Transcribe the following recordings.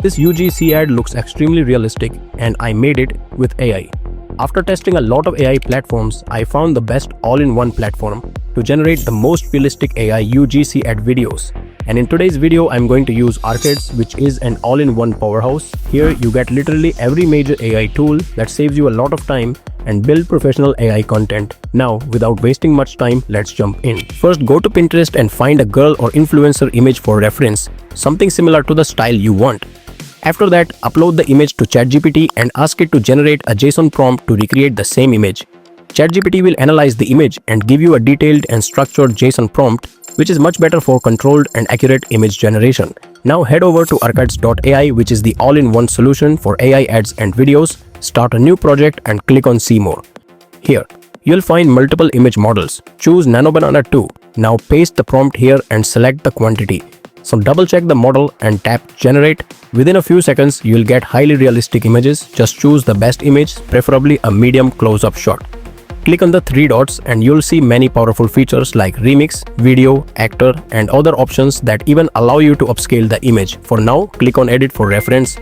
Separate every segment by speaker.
Speaker 1: This UGC ad looks extremely realistic and I made it with AI. After testing a lot of AI platforms, I found the best all-in-one platform to generate the most realistic AI UGC ad videos. And in today's video, I'm going to use Arcades, which is an all-in-one powerhouse. Here you get literally every major AI tool that saves you a lot of time and build professional AI content. Now, without wasting much time, let's jump in. First, go to Pinterest and find a girl or influencer image for reference, something similar to the style you want. After that, upload the image to ChatGPT and ask it to generate a JSON prompt to recreate the same image. ChatGPT will analyze the image and give you a detailed and structured JSON prompt, which is much better for controlled and accurate image generation. Now head over to Arcades.ai, which is the all-in-one solution for AI ads and videos. Start a new project and click on See More. Here, you'll find multiple image models. Choose NanoBanana 2. Now paste the prompt here and select the quantity. So double check the model and tap Generate. Within a few seconds, you'll get highly realistic images. Just choose the best image, preferably a medium close-up shot. Click on the three dots and you'll see many powerful features like remix, video, actor, and other options that even allow you to upscale the image. For now, click on Edit for reference.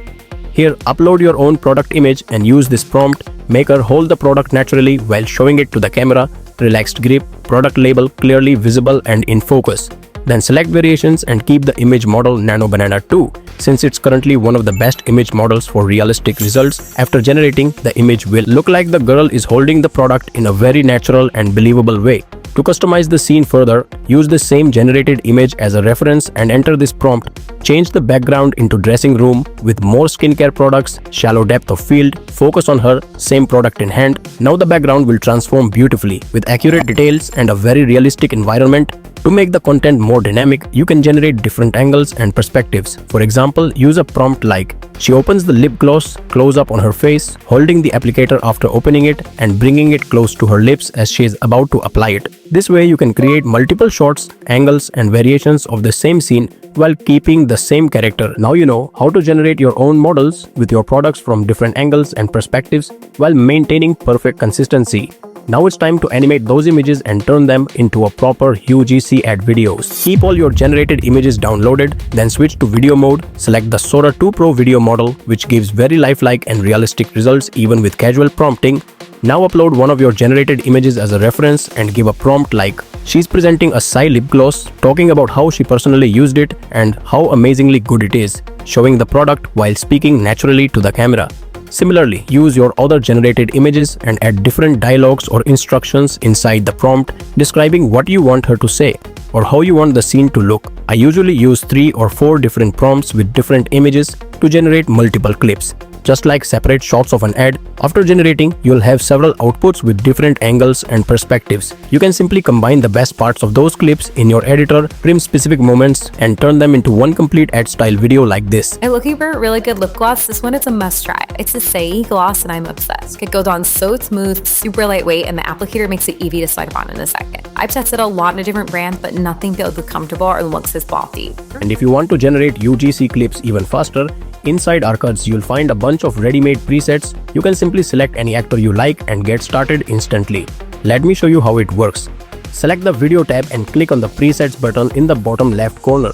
Speaker 1: Here, upload your own product image and use this prompt. Make her hold the product naturally while showing it to the camera. Relaxed grip, product label clearly visible and in focus. Then select variations and keep the image model NanoBanana 2, since it's currently one of the best image models for realistic results. After generating, the image will look like the girl is holding the product in a very natural and believable way. To customize the scene further, use the same generated image as a reference and enter this prompt. Change the background into dressing room with more skincare products, shallow depth of field, focus on her, same product in hand. Now the background will transform beautifully with accurate details and a very realistic environment. To make the content more dynamic, you can generate different angles and perspectives. For example, use a prompt like, she opens the lip gloss close up on her face, holding the applicator after opening it and bringing it close to her lips as she is about to apply it. This way you can create multiple shots, angles and variations of the same scene while keeping the same character. Now you know how to generate your own models with your products from different angles and perspectives while maintaining perfect consistency. Now it's time to animate those images and turn them into a proper UGC ad videos. Keep all your generated images downloaded, then switch to video mode. Select the Sora 2 Pro video model, which gives very lifelike and realistic results even with casual prompting. Now upload one of your generated images as a reference and give a prompt like, she's presenting a Sai lip gloss, talking about how she personally used it and how amazingly good it is, showing the product while speaking naturally to the camera. Similarly, use your other generated images and add different dialogues or instructions inside the prompt describing what you want her to say or how you want the scene to look. I usually use 3 or 4 different prompts with different images to generate multiple clips. Just like separate shots of an ad, after generating, you'll have several outputs with different angles and perspectives. You can simply combine the best parts of those clips in your editor, trim specific moments, and turn them into one complete ad style video like this.
Speaker 2: I'm looking for a really good lip gloss. This one is a must try. It's a Sei gloss and I'm obsessed. It goes on so smooth, super lightweight, and the applicator makes it easy to slide on in a second. I've tested a lot of different brands, but nothing feels as comfortable or looks as frothy.
Speaker 1: And if you want to generate UGC clips even faster, inside Arcades, you'll find a bunch of ready-made presets. You can simply select any actor you like and get started instantly. Let me show you how it works. Select the video tab and click on the presets button in the bottom left corner.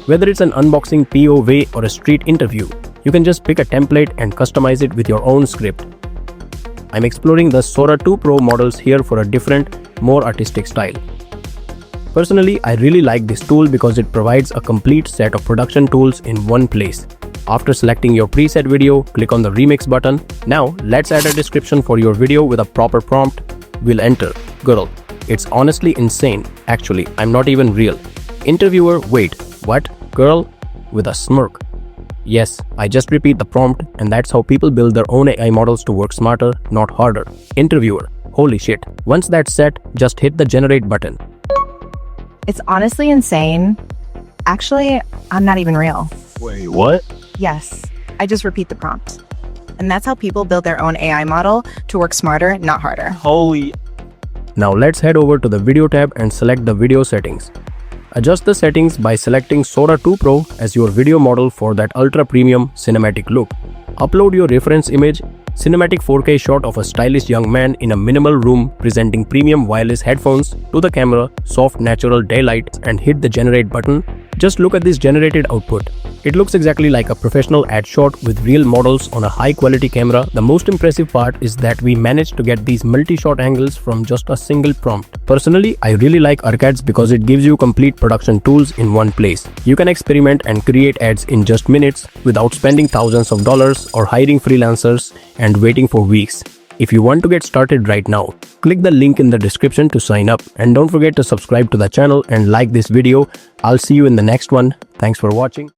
Speaker 1: Whether it's an unboxing POV or a street interview, you can just pick a template and customize it with your own script. I'm exploring the Sora 2 Pro models here for a different, more artistic style. Personally, I really like this tool because it provides a complete set of production tools in one place. After selecting your preset video, click on the remix button. Now, let's add a description for your video with a proper prompt. We'll enter, girl, it's honestly insane. Actually, I'm not even real. Interviewer, wait, what? Girl? With a smirk. Yes, I just repeat the prompt, and that's how people build their own AI models to work smarter, not harder. Interviewer, holy shit. Once that's set, just hit the generate button.
Speaker 3: It's honestly insane. Actually, I'm not even real.
Speaker 1: Wait, what?
Speaker 3: Yes, I just repeat the prompt. And that's how people build their own AI model to work smarter, not harder.
Speaker 1: Holy. Now let's head over to the video tab and select the video settings. Adjust the settings by selecting Sora 2 Pro as your video model for that ultra premium cinematic look. Upload your reference image, cinematic 4K shot of a stylish young man in a minimal room presenting premium wireless headphones to the camera, soft natural daylight, and hit the generate button. Just look at this generated output. It looks exactly like a professional ad shot with real models on a high quality camera. The most impressive part is that we managed to get these multi-shot angles from just a single prompt. Personally, I really like Arcads because it gives you complete production tools in one place. You can experiment and create ads in just minutes without spending thousands of dollars or hiring freelancers and waiting for weeks. If you want to get started right now, click the link in the description to sign up, and don't forget to subscribe to the channel and like this video. I'll see you in the next one. Thanks for watching.